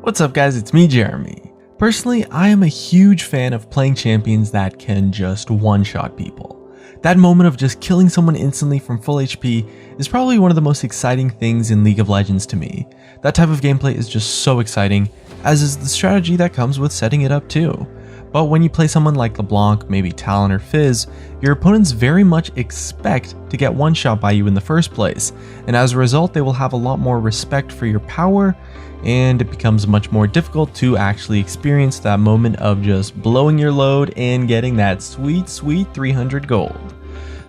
What's up guys, it's me Jeremy. Personally, I am a huge fan of playing champions that can just one-shot people. That moment of just killing someone instantly from full HP is probably one of the most exciting things in League of Legends to me. That type of gameplay is just so exciting, as is the strategy that comes with setting it up too. But when you play someone like LeBlanc, maybe Talon or Fizz, your opponents very much expect to get one-shot by you in the first place, and as a result they will have a lot more respect for your power, and it becomes much more difficult to actually experience that moment of just blowing your load and getting that sweet 300 gold.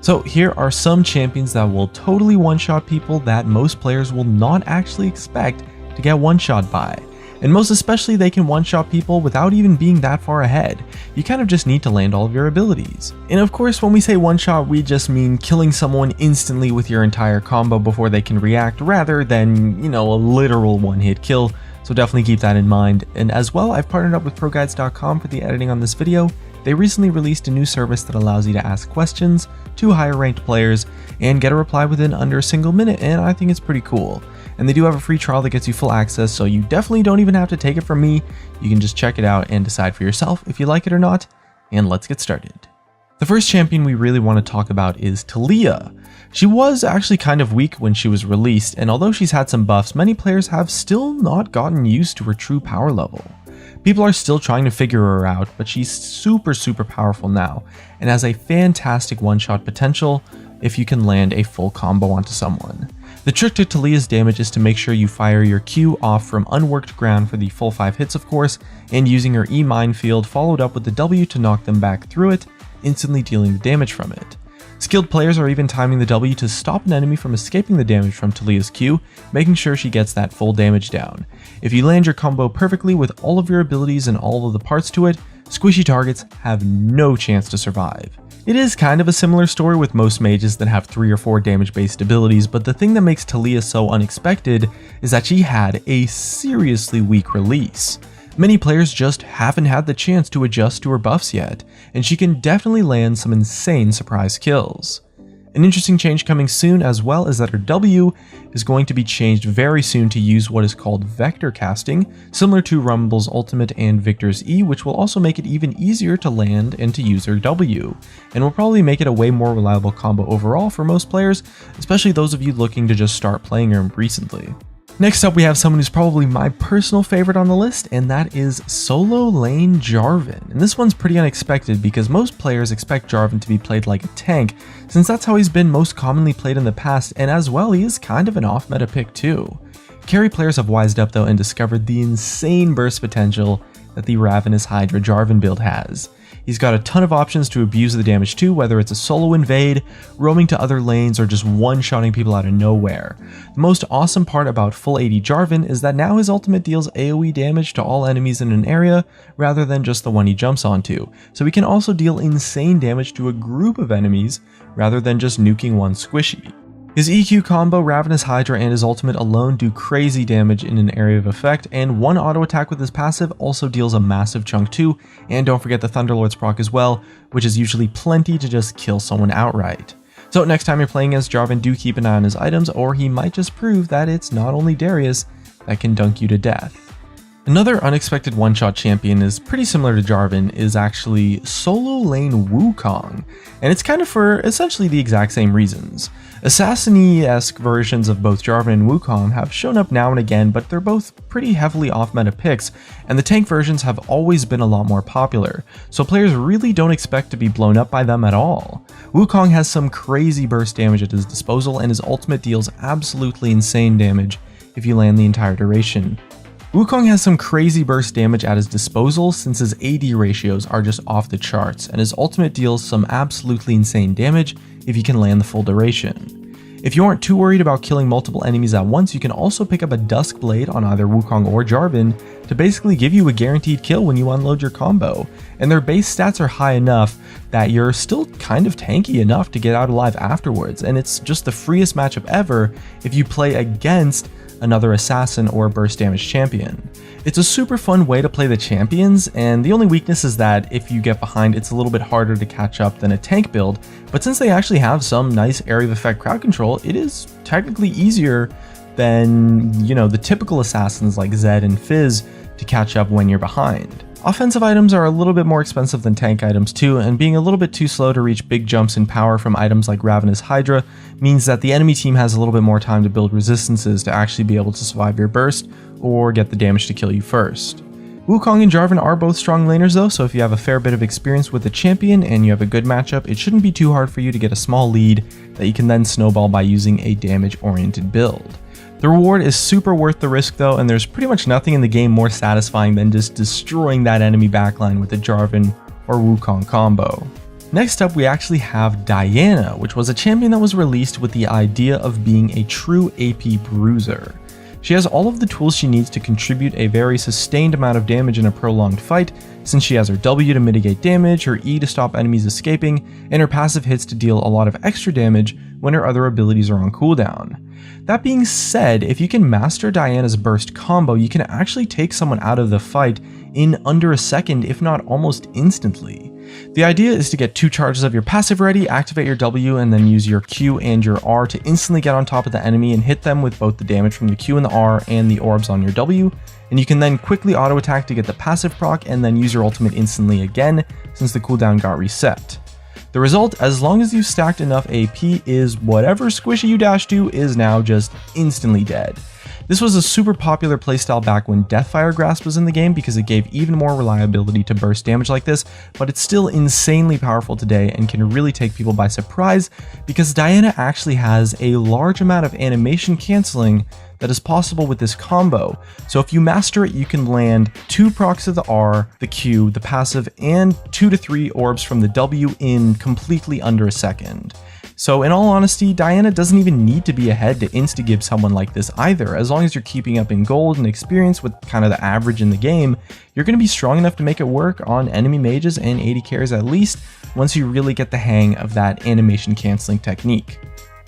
So here are some champions that will totally one-shot people that most players will not actually expect to get one-shot by. And most especially, they can one-shot people without even being that far ahead. You kind of just need to land all of your abilities. And of course, when we say one-shot, we just mean killing someone instantly with your entire combo before they can react, rather than, a literal one-hit kill. So definitely keep that in mind. And as well, I've partnered up with ProGuides.com for the editing on this video. They recently released a new service that allows you to ask questions to higher ranked players and get a reply within under a single minute, and I think it's pretty cool. And they do have a free trial that gets you full access, so you definitely don't even have to take it from me. You can just check it out and decide for yourself if you like it or not, and let's get started. The first champion we really want to talk about is Taliyah. She was actually kind of weak when she was released, and although she's had some buffs, many players have still not gotten used to her true power level. People are still trying to figure her out, but she's super powerful now, and has a fantastic one-shot potential if you can land a full combo onto someone. The trick to Taliyah's damage is to make sure you fire your Q off from unworked ground for the full 5 hits of course, and using her E minefield followed up with the W to knock them back through it, instantly dealing the damage from it. Skilled players are even timing the W to stop an enemy from escaping the damage from Taliyah's Q, making sure she gets that full damage down. If you land your combo perfectly with all of your abilities and all of the parts to it, squishy targets have no chance to survive. It is kind of a similar story with most mages that have 3 or 4 damage based abilities, but the thing that makes Taliyah so unexpected is that she had a seriously weak release. Many players just haven't had the chance to adjust to her buffs yet, and she can definitely land some insane surprise kills. An interesting change coming soon as well is that her W is going to be changed very soon to use what is called vector casting, similar to Rumble's ultimate and Victor's E, which will also make it even easier to land and to use her W, and will probably make it a way more reliable combo overall for most players, especially those of you looking to just start playing her recently. Next up, we have someone who's probably my personal favorite on the list, and that is solo lane Jarvan. And this one's pretty unexpected because most players expect Jarvan to be played like a tank, since that's how he's been most commonly played in the past, and as well he is kind of an off-meta pick too. Carry players have wised up though and discovered the insane burst potential that the Ravenous Hydra Jarvan build has. He's got a ton of options to abuse the damage too, whether it's a solo invade, roaming to other lanes, or just one-shotting people out of nowhere. The most awesome part about full AD Jarvan is that now his ultimate deals AoE damage to all enemies in an area, rather than just the one he jumps onto, so he can also deal insane damage to a group of enemies, rather than just nuking one squishy. His EQ combo, Ravenous Hydra, and his ultimate alone do crazy damage in an area of effect, and one auto attack with his passive also deals a massive chunk too, and don't forget the Thunderlord's proc as well, which is usually plenty to just kill someone outright. So next time you're playing as Jarvan, do keep an eye on his items, or he might just prove that it's not only Darius that can dunk you to death. Another unexpected one-shot champion is pretty similar to Jarvan, is actually solo lane Wukong, and it's kind of for essentially the exact same reasons. Assassin-esque versions of both Jarvan and Wukong have shown up now and again, but they're both pretty heavily off-meta picks, and the tank versions have always been a lot more popular, so players really don't expect to be blown up by them at all. Wukong has some crazy burst damage at his disposal, and his ultimate deals absolutely insane damage if you land the entire duration. Wukong has some crazy burst damage at his disposal since his AD ratios are just off the charts, and his ultimate deals some absolutely insane damage if you can land the full duration. If you aren't too worried about killing multiple enemies at once, you can also pick up a Dusk Blade on either Wukong or Jarvan to basically give you a guaranteed kill when you unload your combo, and their base stats are high enough that you're still kind of tanky enough to get out alive afterwards, and it's just the freest matchup ever if you play against another assassin or burst damage champion. It's a super fun way to play the champions, and the only weakness is that if you get behind, it's a little bit harder to catch up than a tank build, but since they actually have some nice area of effect crowd control, it is technically easier than, the typical assassins like Zed and Fizz to catch up when you're behind. Offensive items are a little bit more expensive than tank items too, and being a little bit too slow to reach big jumps in power from items like Ravenous Hydra means that the enemy team has a little bit more time to build resistances to actually be able to survive your burst or get the damage to kill you first. Wukong and Jarvan are both strong laners though, so if you have a fair bit of experience with the champion and you have a good matchup, it shouldn't be too hard for you to get a small lead that you can then snowball by using a damage-oriented build. The reward is super worth the risk though, and there's pretty much nothing in the game more satisfying than just destroying that enemy backline with a Jarvan or Wukong combo. Next up, we actually have Diana, which was a champion that was released with the idea of being a true AP bruiser. She has all of the tools she needs to contribute a very sustained amount of damage in a prolonged fight, since she has her W to mitigate damage, her E to stop enemies escaping, and her passive hits to deal a lot of extra damage when her other abilities are on cooldown. That being said, if you can master Diana's burst combo, you can actually take someone out of the fight in under a second, if not almost instantly. The idea is to get 2 charges of your passive ready, activate your W, and then use your Q and your R to instantly get on top of the enemy and hit them with both the damage from the Q and the R and the orbs on your W, and you can then quickly auto attack to get the passive proc and then use your ultimate instantly again since the cooldown got reset. The result, as long as you've stacked enough AP, is whatever squishy you dash to is now just instantly dead. This was a super popular playstyle back when Deathfire Grasp was in the game because it gave even more reliability to burst damage like this, but it's still insanely powerful today and can really take people by surprise because Diana actually has a large amount of animation canceling that is possible with this combo. So if you master it, you can land 2 procs of the R, the Q, the passive, and 2 to 3 orbs from the W in completely under a second. So in all honesty, Diana doesn't even need to be ahead to insta-give someone like this either. As long as you're keeping up in gold and experience with kind of the average in the game, you're going to be strong enough to make it work on enemy mages and AD carries at least, once you really get the hang of that animation canceling technique.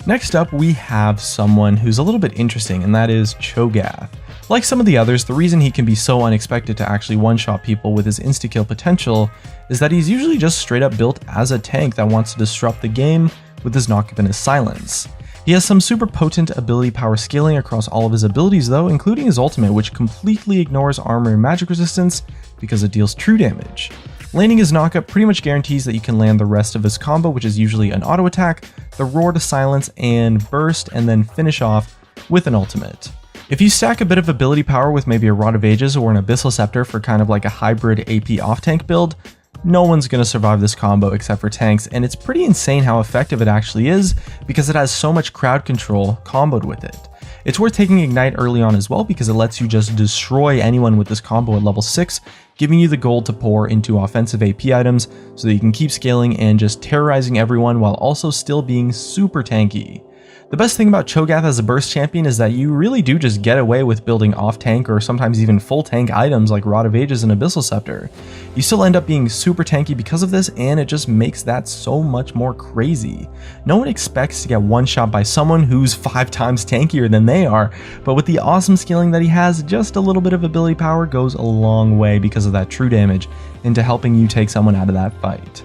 Next up, we have someone who's a little bit interesting, and that is Cho'Gath. Like some of the others, the reason he can be so unexpected to actually one-shot people with his insta-kill potential is that he's usually just straight up built as a tank that wants to disrupt the game with his knock-up and his silence. He has some super potent ability power scaling across all of his abilities though, including his ultimate, which completely ignores armor and magic resistance because it deals true damage. Landing his knockup pretty much guarantees that you can land the rest of his combo, which is usually an auto attack, the roar to silence, and burst, and then finish off with an ultimate. If you stack a bit of ability power with maybe a Rod of Ages or an Abyssal Scepter for kind of like a hybrid AP off-tank build, no one's going to survive this combo except for tanks, and it's pretty insane how effective it actually is because it has so much crowd control comboed with it. It's worth taking Ignite early on as well because it lets you just destroy anyone with this combo at level 6, giving you the gold to pour into offensive AP items so that you can keep scaling and just terrorizing everyone while also still being super tanky. The best thing about Cho'Gath as a burst champion is that you really do just get away with building off-tank or sometimes even full-tank items like Rod of Ages and Abyssal Scepter. You still end up being super tanky because of this, and it just makes that so much more crazy. No one expects to get one-shot by someone who's 5 times tankier than they are, but with the awesome scaling that he has, just a little bit of ability power goes a long way because of that true damage into helping you take someone out of that fight.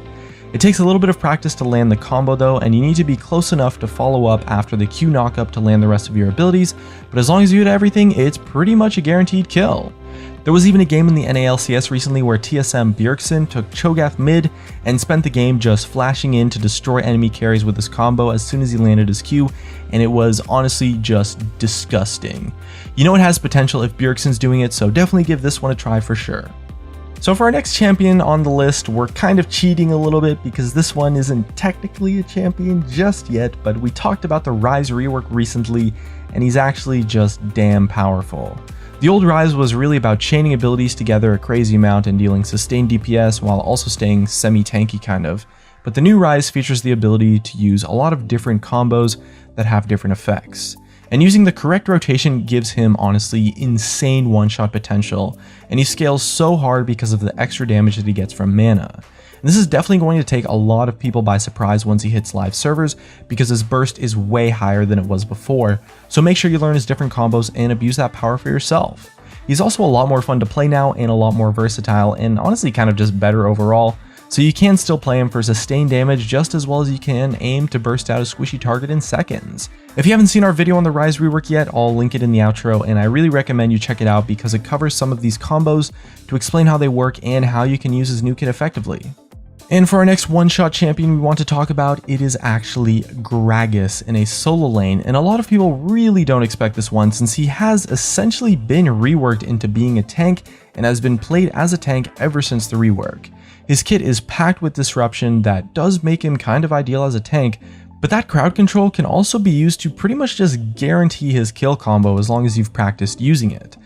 It takes a little bit of practice to land the combo though, and you need to be close enough to follow up after the Q knockup to land the rest of your abilities, but as long as you hit everything, it's pretty much a guaranteed kill. There was even a game in the NALCS recently where TSM Bjergsen took Cho'Gath mid and spent the game just flashing in to destroy enemy carries with his combo as soon as he landed his Q, and it was honestly just disgusting. You know it has potential if Bjergsen's doing it, so definitely give this one a try for sure. So for our next champion on the list, we're kind of cheating a little bit because this one isn't technically a champion just yet, but we talked about the Ryze rework recently, and he's actually just damn powerful. The old Ryze was really about chaining abilities together a crazy amount and dealing sustained DPS while also staying semi-tanky kind of, but the new Ryze features the ability to use a lot of different combos that have different effects. And using the correct rotation gives him honestly insane one-shot potential, and he scales so hard because of the extra damage that he gets from mana. And this is definitely going to take a lot of people by surprise once he hits live servers because his burst is way higher than it was before, so make sure you learn his different combos and abuse that power for yourself. He's also a lot more fun to play now and a lot more versatile and honestly kind of just better overall, so you can still play him for sustained damage just as well as you can aim to burst out a squishy target in seconds. If you haven't seen our video on the Ryze rework yet, I'll link it in the outro, and I really recommend you check it out because it covers some of these combos to explain how they work and how you can use his new kit effectively. And for our next one-shot champion we want to talk about, it is actually Gragas in a solo lane, and a lot of people really don't expect this one since he has essentially been reworked into being a tank and has been played as a tank ever since the rework. His kit is packed with disruption that does make him kind of ideal as a tank, but that crowd control can also be used to pretty much just guarantee his kill combo as long as you've practiced using it.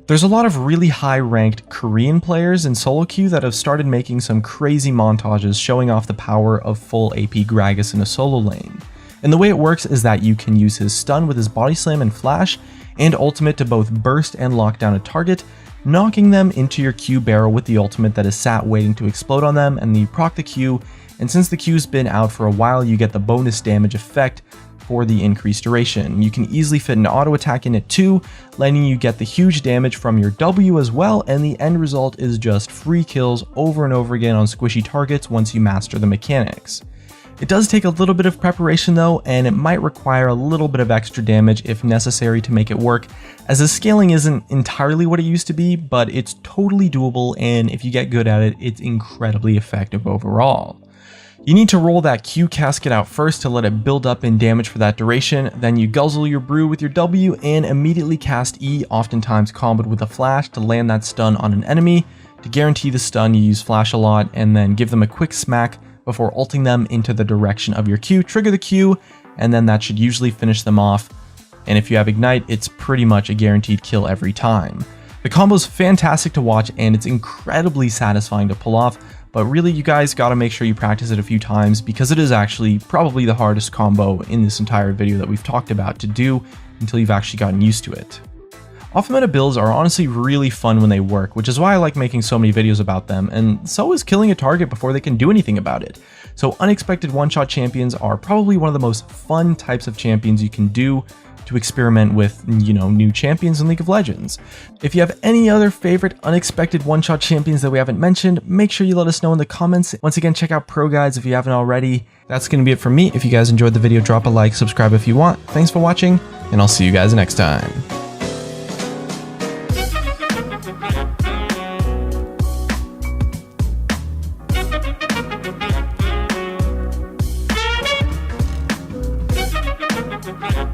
There's a lot of really high ranked Korean players in solo queue that have started making some crazy montages showing off the power of full AP Gragas in a solo lane. And the way it works is that you can use his stun with his body slam and flash, and ultimate to both burst and lock down a target, knocking them into your Q barrel with the ultimate that is sat waiting to explode on them, and then you proc the Q, and since the Q's been out for a while, you get the bonus damage effect for the increased duration. You can easily fit an auto attack in it too, letting you get the huge damage from your W as well, and the end result is just free kills over and over again on squishy targets once you master the mechanics. It does take a little bit of preparation though, and it might require a little bit of extra damage if necessary to make it work, as the scaling isn't entirely what it used to be, but it's totally doable, and if you get good at it, it's incredibly effective overall. You need to roll that Q casket out first to let it build up in damage for that duration, then you guzzle your brew with your W and immediately cast E, oftentimes comboed with a flash to land that stun on an enemy. To guarantee the stun, you use flash a lot and then give them a quick smack before ulting them into the direction of your Q, trigger the Q, and then that should usually finish them off. And if you have Ignite, it's pretty much a guaranteed kill every time. The combo's fantastic to watch and it's incredibly satisfying to pull off, but really you guys gotta make sure you practice it a few times because it is actually probably the hardest combo in this entire video that we've talked about to do until you've actually gotten used to it. Off-meta builds are honestly really fun when they work, which is why I like making so many videos about them, and so is killing a target before they can do anything about it. So unexpected one-shot champions are probably one of the most fun types of champions you can do to experiment with, new champions in League of Legends. If you have any other favorite unexpected one-shot champions that we haven't mentioned, make sure you let us know in the comments. Once again, check out Pro Guides if you haven't already. That's going to be it from me. If you guys enjoyed the video, drop a like, subscribe if you want. Thanks for watching, and I'll see you guys next time. We'll be right back.